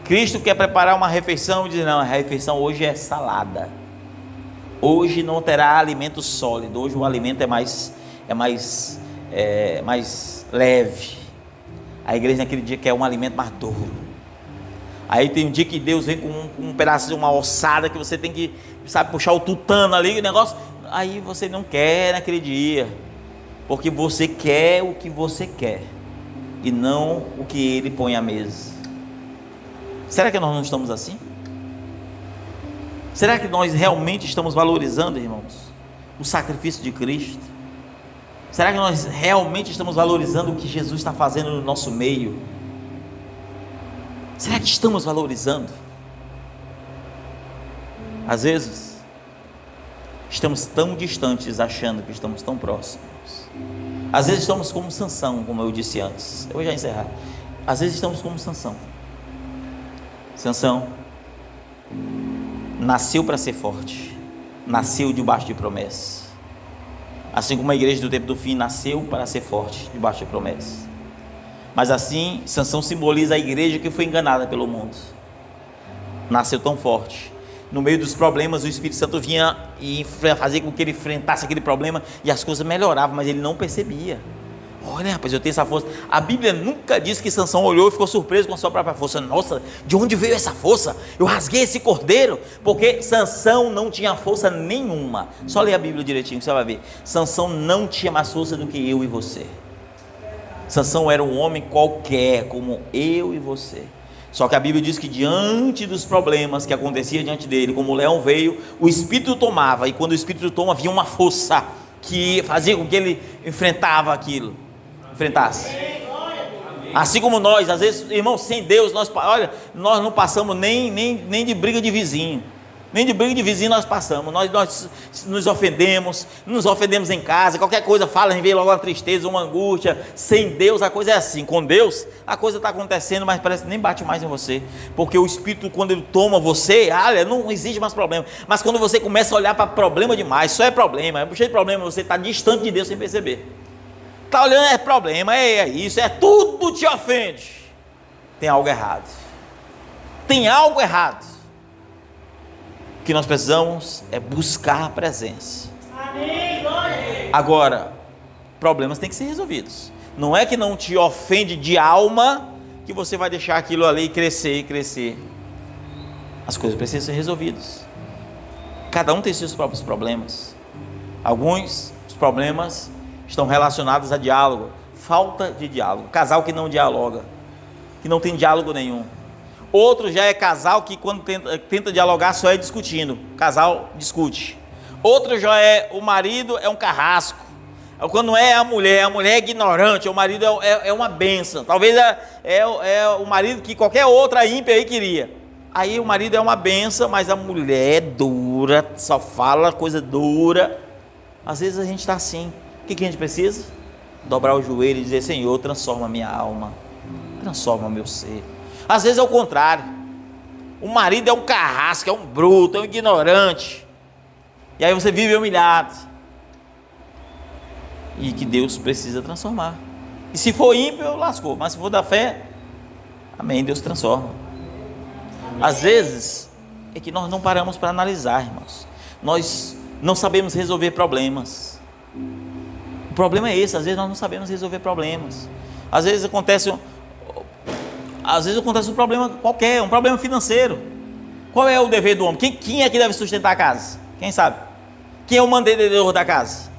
Cristo quer preparar uma refeição e diz, não, a refeição hoje é salada, hoje não terá alimento sólido, hoje o alimento é mais leve. A igreja naquele dia quer um alimento mais duro. Aí tem um dia que Deus vem com um pedaço de uma ossada que você tem que, sabe, puxar o tutano ali, o negócio. Aí você não quer naquele dia, porque você quer o que você quer e não o que Ele põe à mesa. Será que nós não estamos assim? Será que nós realmente estamos valorizando, irmãos, o sacrifício de Cristo? Será que nós realmente estamos valorizando o que Jesus está fazendo no nosso meio? Será que estamos valorizando? Às vezes, estamos tão distantes achando que estamos tão próximos. Às vezes estamos como Sansão, como eu disse antes. Eu vou já encerrar. Às vezes estamos como Sansão. Sansão nasceu para ser forte, nasceu debaixo de promessas. Assim como a igreja do tempo do fim nasceu para ser forte, debaixo de promessas. Mas assim, Sansão simboliza a igreja que foi enganada pelo mundo. Nasceu tão forte. No meio dos problemas, o Espírito Santo vinha e fazia com que ele enfrentasse aquele problema e as coisas melhoravam, mas ele não percebia. Olha, rapaz, eu tenho essa força. A Bíblia nunca diz que Sansão olhou e ficou surpreso com a sua própria força. Nossa, de onde veio essa força? Eu rasguei esse cordeiro. Porque Sansão não tinha força nenhuma. Só lê a Bíblia direitinho que você vai ver. Sansão não tinha mais força do que eu e você. Sansão era um homem qualquer, como eu e você. Só que a Bíblia diz que diante dos problemas que acontecia diante dele, como o leão veio, o Espírito tomava, e quando o Espírito toma, vinha uma força que fazia com que ele enfrentasse. Assim como nós, às vezes, irmãos, sem Deus, nós não passamos nem de briga de vizinho. Nem de briga de vizinho nós passamos, nós nos ofendemos em casa, qualquer coisa fala, a gente vê logo uma tristeza, uma angústia. Sem Deus a coisa é assim, com Deus a coisa está acontecendo, mas parece que nem bate mais em você, porque o Espírito, quando ele toma você, não existe mais problema. Mas quando você começa a olhar para problema demais, só é problema, cheio de problema, você está distante de Deus sem perceber. Está olhando, é problema, é isso, é tudo te ofende. Tem algo errado. Tem algo errado. O que nós precisamos é buscar a presença. Agora, problemas têm que ser resolvidos. Não é que não te ofende de alma que você vai deixar aquilo ali crescer. As coisas precisam ser resolvidas. Cada um tem seus próprios problemas. Alguns os problemas estão relacionados a diálogo, falta de diálogo. Casal que não dialoga, que não tem diálogo nenhum. Outro já é casal que quando tenta dialogar só é discutindo, casal discute. Outro já é o marido, é um carrasco. Quando é a mulher é ignorante, o marido é uma bênção. Talvez é o marido que qualquer outra ímpia aí queria. Aí o marido é uma bênção, mas a mulher é dura, só fala coisa dura. Às vezes a gente está assim. O que a gente precisa? Dobrar o joelho e dizer: Senhor, transforma a minha alma, transforma o meu ser. Às vezes é o contrário. O marido é um carrasco, é um bruto, é um ignorante. E aí você vive humilhado. E que Deus precisa transformar. E se for ímpio, lascou. Mas se for da fé, amém, Deus transforma. Às vezes é que nós não paramos para analisar, irmãos. Nós não sabemos resolver problemas. O problema é esse, às vezes nós não sabemos resolver problemas. Às vezes acontece às vezes acontece um problema qualquer, um problema financeiro. Qual é o dever do homem? Quem é que deve sustentar a casa? Quem sabe? Quem é o mantenedor da casa?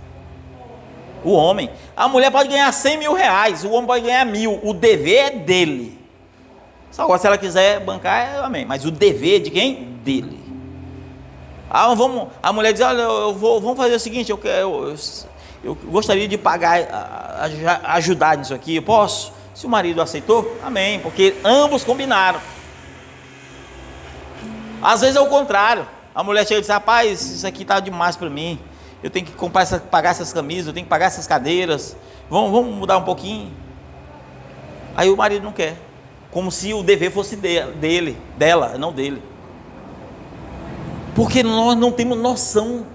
O homem. A mulher pode ganhar 100 mil reais, o homem pode ganhar 1.000, o dever é dele. Agora, se ela quiser bancar, amém. Mas o dever é de quem? Dele. A mulher diz, olha, vamos fazer o seguinte, eu gostaria de pagar, ajudar nisso aqui, eu posso? Se o marido aceitou, amém, porque ambos combinaram. Às vezes é o contrário, a mulher chega e diz, rapaz, isso aqui está demais para mim, eu tenho que pagar essas camisas, eu tenho que pagar essas cadeiras, vamos mudar um pouquinho. Aí o marido não quer, como se o dever fosse dela, não dele. Porque nós não temos noção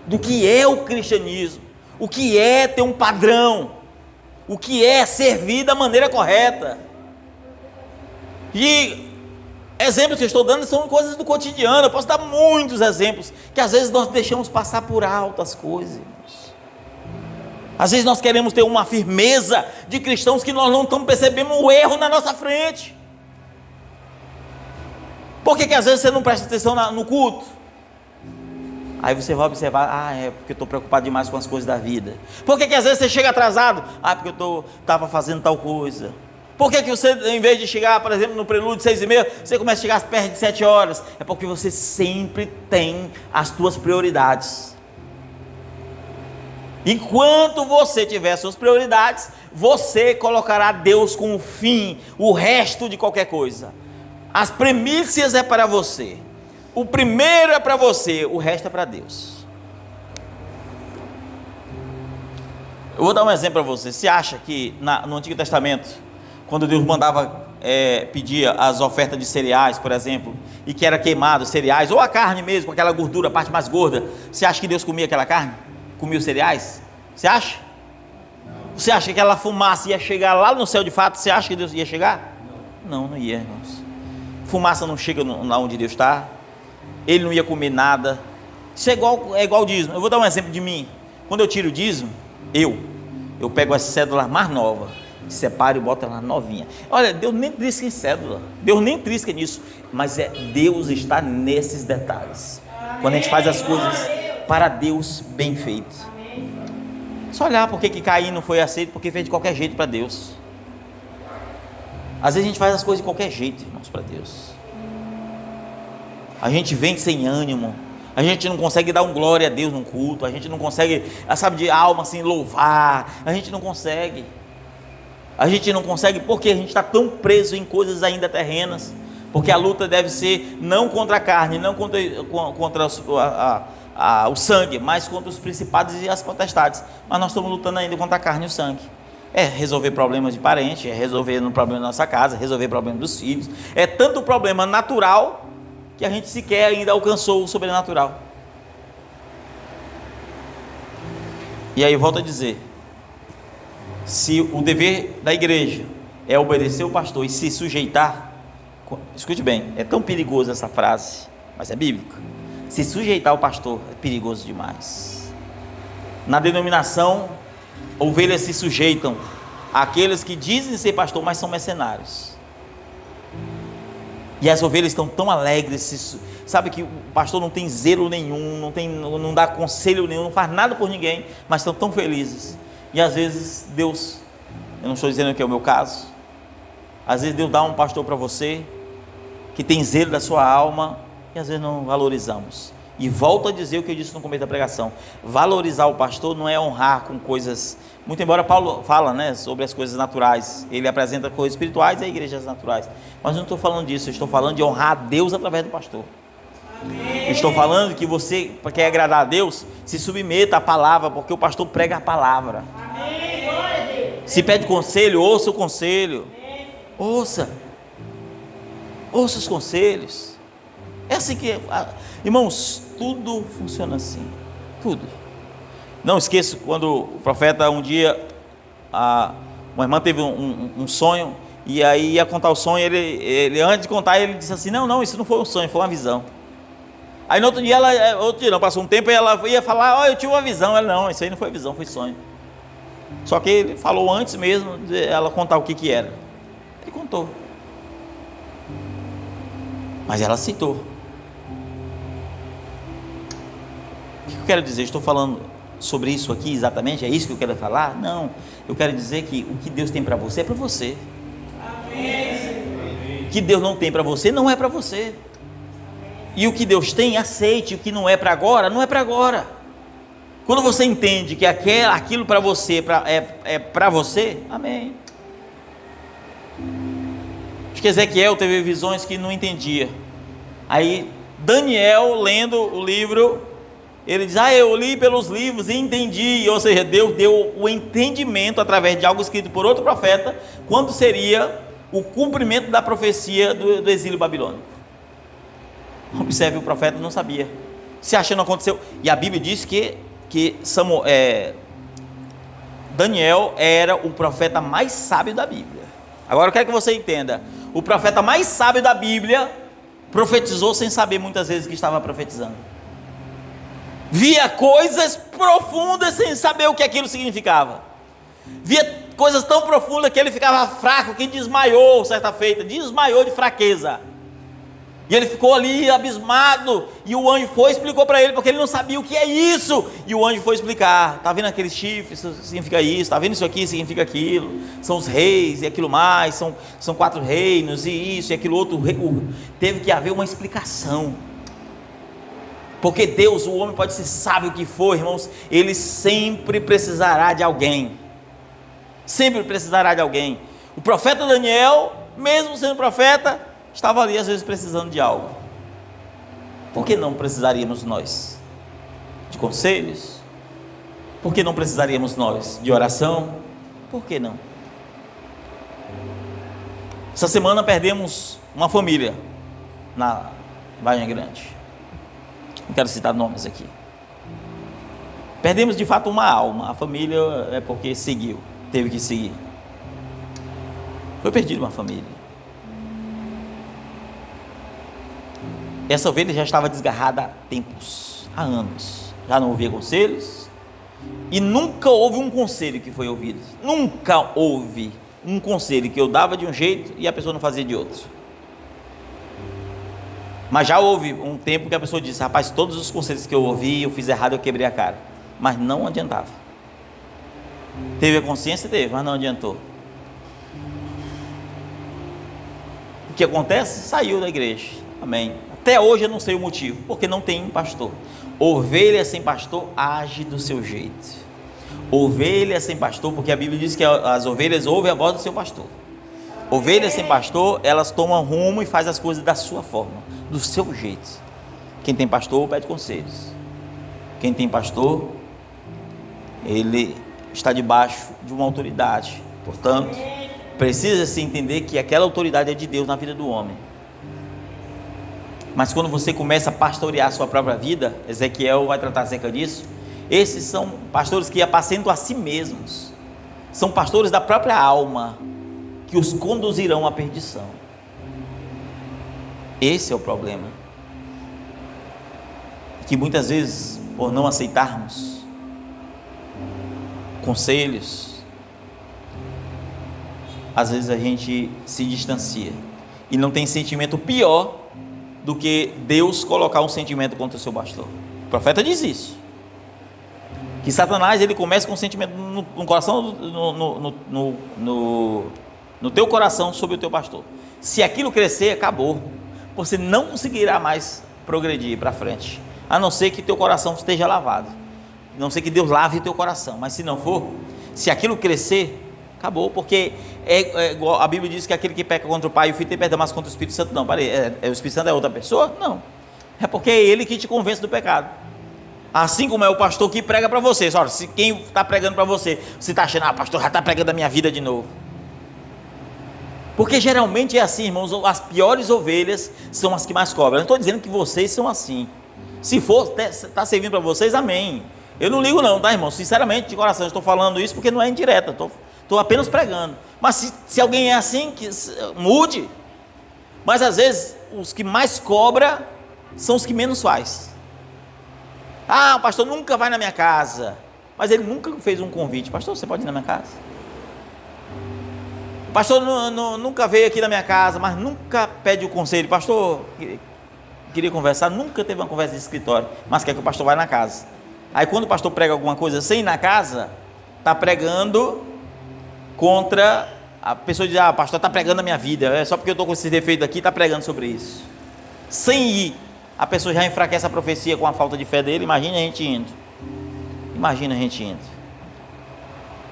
do que é o cristianismo, o que é ter um padrão, o que é servir da maneira correta. E exemplos que eu estou dando são coisas do cotidiano. Eu posso dar muitos exemplos que às vezes nós deixamos passar por alto as coisas. Às vezes nós queremos ter uma firmeza de cristãos que nós não estamos percebendo o erro na nossa frente. Por que às vezes você não presta atenção no culto? Aí você vai observar, é porque eu estou preocupado demais com as coisas da vida. Por que às vezes você chega atrasado? Porque eu estava fazendo tal coisa. Por que você, em vez de chegar, por exemplo, no prelúdio 6h30, você começa a chegar perto de 7 horas? É porque você sempre tem as suas prioridades. Enquanto você tiver as suas prioridades, você colocará Deus como fim, o resto de qualquer coisa. As primícias é para você, o primeiro é para você, o resto é para Deus. Eu vou dar um exemplo para você. Você acha que no Antigo Testamento, quando Deus mandava pedir as ofertas de cereais, por exemplo, e que era queimado cereais, ou a carne mesmo, aquela gordura, a parte mais gorda, você acha que Deus comia aquela carne? Comia os cereais? Você acha? Você acha que aquela fumaça ia chegar lá no céu de fato? Você acha que Deus ia chegar? Não ia, irmãos. Fumaça não chega lá onde Deus está. Ele não ia comer nada. Isso é igual o dízimo. Eu vou dar um exemplo de mim. Quando eu tiro o dízimo, eu pego as cédulas mais novas, separo e boto ela novinha. Olha, Deus nem trisca em cédula, Deus nem trisca nisso, mas Deus está nesses detalhes. Quando a gente faz as coisas para Deus bem feito. Só olhar porque que Caim não foi aceito, porque fez de qualquer jeito para Deus. Às vezes a gente faz as coisas de qualquer jeito, irmãos, para Deus. A gente vem sem ânimo, a gente não consegue dar um glória a Deus num culto, a gente não consegue, sabe, de alma assim, louvar, a gente não consegue. A gente não consegue porque a gente está tão preso em coisas ainda terrenas, porque a luta deve ser não contra a carne, não contra o sangue, mas contra os principados e as potestades. Mas nós estamos lutando ainda contra a carne e o sangue. É resolver problemas de parente, é resolver um problema da nossa casa, resolver problema dos filhos. É tanto problema natural que a gente sequer ainda alcançou o sobrenatural. E aí eu volto a dizer, se o dever da igreja é obedecer o pastor e se sujeitar, escute bem, é tão perigoso essa frase, mas é bíblica. Se sujeitar ao pastor é perigoso demais. Na denominação, ovelhas se sujeitam àqueles que dizem ser pastor, mas são mercenários. E as ovelhas estão tão alegres, sabe que o pastor não tem zelo nenhum, não dá conselho nenhum, não faz nada por ninguém, mas estão tão felizes. E às vezes Deus, eu não estou dizendo que é o meu caso, às vezes Deus dá um pastor para você, que tem zelo da sua alma, e às vezes não valorizamos. E volto a dizer o que eu disse no começo da pregação, valorizar o pastor não é honrar com coisas, muito embora Paulo fala, né, sobre as coisas naturais, ele apresenta coisas espirituais e igrejas naturais, mas eu não estou falando disso, eu estou falando de honrar a Deus através do pastor. Eu estou falando que você, para quer agradar a Deus, se submeta à palavra, porque o pastor prega a palavra. Se pede conselho, ouça o conselho, ouça os conselhos. É assim que, irmãos, tudo funciona assim, tudo. Não esqueço quando o profeta um dia, uma irmã teve um sonho, e aí ia contar o sonho, ele antes de contar, ele disse assim, não, isso não foi um sonho, foi uma visão. Aí no outro dia, passou um tempo, e ela ia falar, eu tive uma visão. Ela, não, isso aí não foi visão, foi sonho. Só que ele falou antes mesmo de ela contar o que era. Ele contou. Mas ela aceitou. O que eu quero dizer? Estou falando sobre isso aqui exatamente? É isso que eu quero falar? Não, eu quero dizer que o que Deus tem para você é para você. O que Deus não tem para você não é para você. E o que Deus tem, aceite. O que não é para agora, não é para agora. Quando você entende que aquilo para você é para você, amém. Acho que Ezequiel teve visões que não entendia. Aí Daniel, lendo o livro, ele diz: eu li pelos livros e entendi. Ou seja, Deus deu o entendimento através de algo escrito por outro profeta, quando seria o cumprimento da profecia do exílio babilônico. Observe, o profeta não sabia. Se achando, aconteceu. E a Bíblia diz que Daniel era o profeta mais sábio da Bíblia. Agora eu quero que você entenda: o profeta mais sábio da Bíblia profetizou sem saber muitas vezes que estava profetizando. Via coisas profundas sem saber o que aquilo significava. Via coisas tão profundas que ele ficava fraco, que desmaiou certa feita, desmaiou de fraqueza. E ele ficou ali abismado, e o anjo foi e explicou para ele, porque ele não sabia o que é isso. E o anjo foi explicar: está vendo aqueles chifres, isso significa isso, está vendo isso aqui, significa aquilo, são os reis e aquilo mais, são 4 reinos, e isso e aquilo outro. Teve que haver uma explicação, porque Deus, o homem pode ser sábio o que for, irmãos, ele sempre precisará de alguém, sempre precisará de alguém. O profeta Daniel, mesmo sendo profeta, estava ali às vezes precisando de algo. Por que não precisaríamos nós de conselhos? Por que não precisaríamos nós de oração? Por que não? Essa semana perdemos uma família na Vargem Grande. Não quero citar nomes aqui. Perdemos de fato uma alma. A família é porque seguiu, teve que seguir. Foi perdida uma família. Essa ovelha já estava desgarrada há tempos, há anos. Já não ouvia conselhos. E nunca houve um conselho que foi ouvido. Nunca houve um conselho que eu dava de um jeito e a pessoa não fazia de outro. Mas já houve um tempo que a pessoa disse: rapaz, todos os conselhos que eu ouvi, eu fiz errado, eu quebrei a cara. Mas não adiantava. Teve a consciência? Teve, mas não adiantou. O que acontece? Saiu da igreja. Amém. Até hoje eu não sei o motivo, porque não tem um pastor. Ovelha sem pastor age do seu jeito. Ovelha sem pastor, porque a Bíblia diz que as ovelhas ouvem a voz do seu pastor. Ovelhas sem pastor, elas tomam rumo e fazem as coisas da sua forma, do seu jeito. Quem tem pastor pede conselhos. Quem tem pastor, ele está debaixo de uma autoridade. Portanto, precisa-se entender que aquela autoridade é de Deus na vida do homem. Mas quando você começa a pastorear a sua própria vida, Ezequiel vai tratar acerca disso. Esses são pastores que apacentam a si mesmos. São pastores da própria alma, que os conduzirão à perdição. Esse é o problema. Que muitas vezes, por não aceitarmos conselhos, às vezes a gente se distancia. E não tem sentimento pior do que Deus colocar um sentimento contra o seu pastor. O profeta diz isso, que Satanás, ele começa com um sentimento no coração, no teu coração, sobre o teu pastor. Se aquilo crescer, acabou. Você não conseguirá mais progredir para frente, a não ser que teu coração esteja lavado, a não ser que Deus lave o teu coração. Mas se não for, se aquilo crescer, acabou. Porque igual a Bíblia diz que aquele que peca contra o Pai e o Filho tem perdão, mas contra o Espírito Santo não. O Espírito Santo é outra pessoa? Não, é porque é ele que te convence do pecado. Assim como é o pastor que prega para você. Olha, se quem está pregando para você, você está achando: pastor já está pregando a minha vida de novo. Porque geralmente é assim, irmãos. As piores ovelhas são as que mais cobram. Eu não estou dizendo que vocês são assim. Se for, está servindo para vocês, amém. Eu não ligo não, tá, irmão? Sinceramente, de coração, estou falando isso porque não é indireta. Estou apenas pregando. Mas se alguém é assim, que mude. Mas às vezes os que mais cobra são os que menos faz. O pastor nunca vai na minha casa. Mas ele nunca fez um convite: pastor, você pode ir na minha casa? Pastor nunca veio aqui na minha casa, mas nunca pede o conselho. Pastor, queria conversar, nunca teve uma conversa de escritório, mas quer que o pastor vá na casa. Aí quando o pastor prega alguma coisa sem ir na casa, está pregando contra, a pessoa diz, o pastor está pregando a minha vida, é só porque eu estou com esse defeito aqui, está pregando sobre isso. Sem ir, a pessoa já enfraquece a profecia com a falta de fé dele. Imagina a gente indo.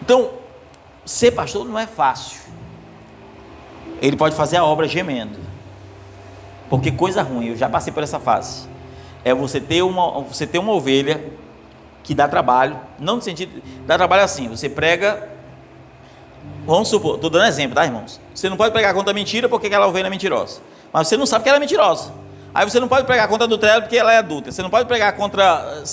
Então, ser pastor não é fácil. Ele pode fazer a obra gemendo, porque coisa ruim, eu já passei por essa fase, é você ter uma ovelha que dá trabalho, não no sentido, dá trabalho assim, você prega, vamos supor, estou dando exemplo, tá, irmãos? Você não pode pregar contra a mentira porque aquela ovelha é mentirosa, mas você não sabe que ela é mentirosa. Aí você não pode pregar contra a adultério porque ela é adulta. Você não pode pregar contra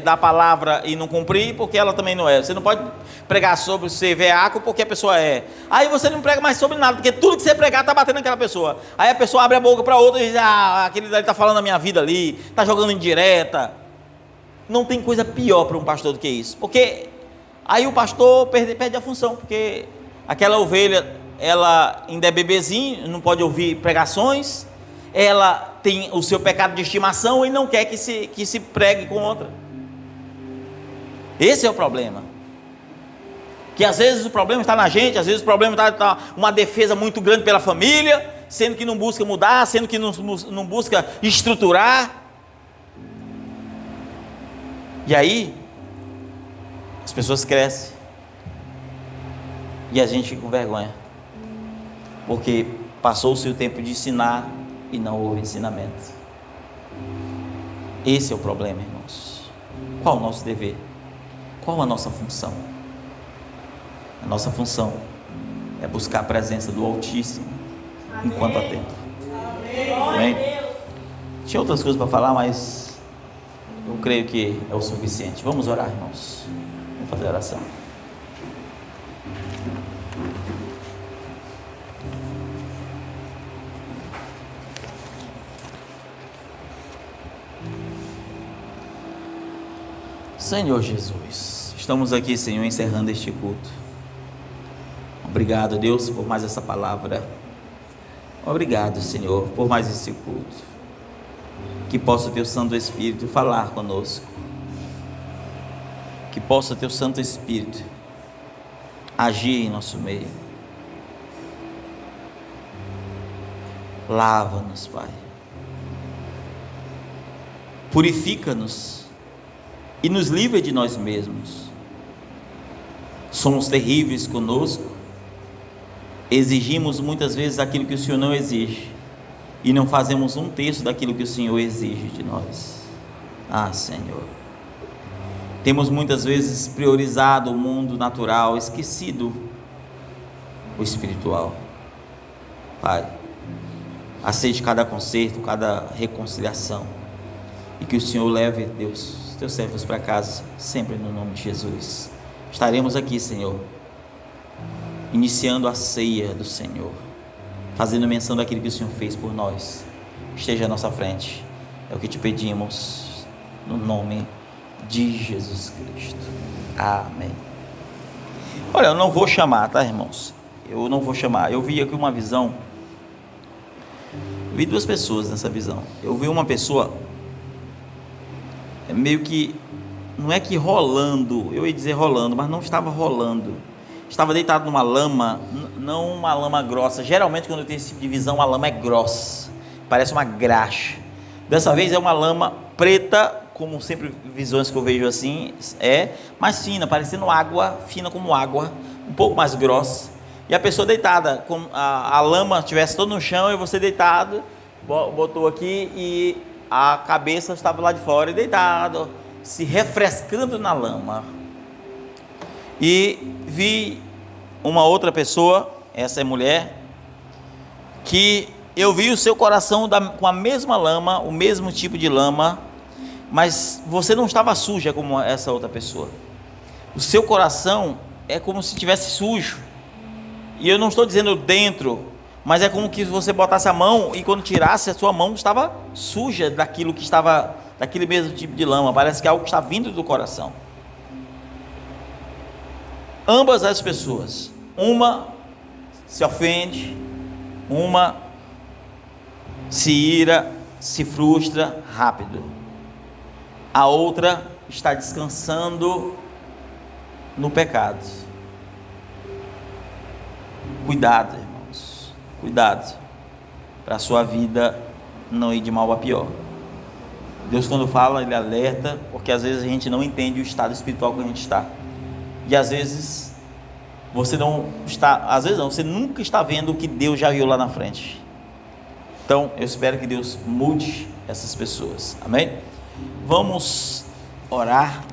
da palavra e não cumprir porque ela também não é. Você não pode pregar sobre ser veaco porque a pessoa é. Aí você não prega mais sobre nada, porque tudo que você pregar está batendo naquela pessoa. Aí a pessoa abre a boca para outra e diz, aquele ali está falando a minha vida ali, está jogando indireta. Não tem coisa pior para um pastor do que isso, porque aí o pastor perde a função, porque aquela ovelha, ela ainda é bebezinho, não pode ouvir pregações, ela tem o seu pecado de estimação e não quer que se pregue contra. Esse é o problema, que às vezes o problema está na gente, às vezes o problema está uma defesa muito grande pela família, sendo que não busca mudar, sendo que não busca estruturar. E aí as pessoas crescem e a gente fica com vergonha, porque passou-se o tempo de ensinar e não houve ensinamento. Esse é o problema, irmãos. Qual o nosso dever? Qual a nossa função? A nossa função é buscar a presença do Altíssimo enquanto há tempo. Amém? Tinha outras coisas para falar, mas eu creio que é o suficiente. Vamos orar, irmãos. Vamos fazer oração. Senhor Jesus, estamos aqui, Senhor, encerrando este culto. Obrigado, Deus, por mais essa palavra. Obrigado, Senhor, por mais esse culto. Que possa o Teu Santo Espírito falar conosco. Que possa o Teu Santo Espírito agir em nosso meio. Lava-nos, Pai. Purifica-nos e nos livra de nós mesmos. Somos terríveis conosco, exigimos muitas vezes aquilo que o Senhor não exige, e não fazemos um terço daquilo que o Senhor exige de nós. Senhor, temos muitas vezes priorizado o mundo natural, esquecido o espiritual. Pai, aceite cada conserto, cada reconciliação, e que o Senhor leve, Deus, Teus servos para casa, sempre no nome de Jesus. Estaremos aqui, Senhor, iniciando a ceia do Senhor, fazendo menção daquilo que o Senhor fez por nós. Esteja à nossa frente, é o que te pedimos, no nome de Jesus Cristo. Amém. Olha, eu não vou chamar, tá, irmãos? Eu não vou chamar. Eu vi aqui uma visão, vi duas pessoas nessa visão. Eu vi uma pessoa meio que, não é que rolando, eu ia dizer rolando, mas não estava rolando, estava deitado numa lama, não uma lama grossa. Geralmente quando eu tenho esse tipo de visão, a lama é grossa, parece uma graxa. Dessa vez é uma lama preta, como sempre visões que eu vejo assim, mais fina, parecendo água, fina como água, um pouco mais grossa, e a pessoa deitada, como a lama estivesse todo no chão, e você deitado, botou aqui e a cabeça estava lá de fora e deitado, se refrescando na lama. E vi uma outra pessoa, essa é mulher, que eu vi o seu coração com a mesma lama, o mesmo tipo de lama, mas você não estava suja como essa outra pessoa. O seu coração é como se estivesse sujo, e eu não estou dizendo dentro, mas é como que você botasse a mão e quando tirasse, a sua mão estava suja daquilo que estava, daquele mesmo tipo de lama. Parece que é algo que está vindo do coração. Ambas as pessoas, uma se ofende, uma se ira, se frustra rápido. A outra está descansando no pecado. Cuidado, irmãos, cuidado, para a sua vida não ir de mal a pior. Deus, quando fala, Ele alerta, porque às vezes a gente não entende o estado espiritual que a gente está, e às vezes você não está, você nunca está vendo o que Deus já viu lá na frente. Então, eu espero que Deus mude essas pessoas, amém? Vamos orar.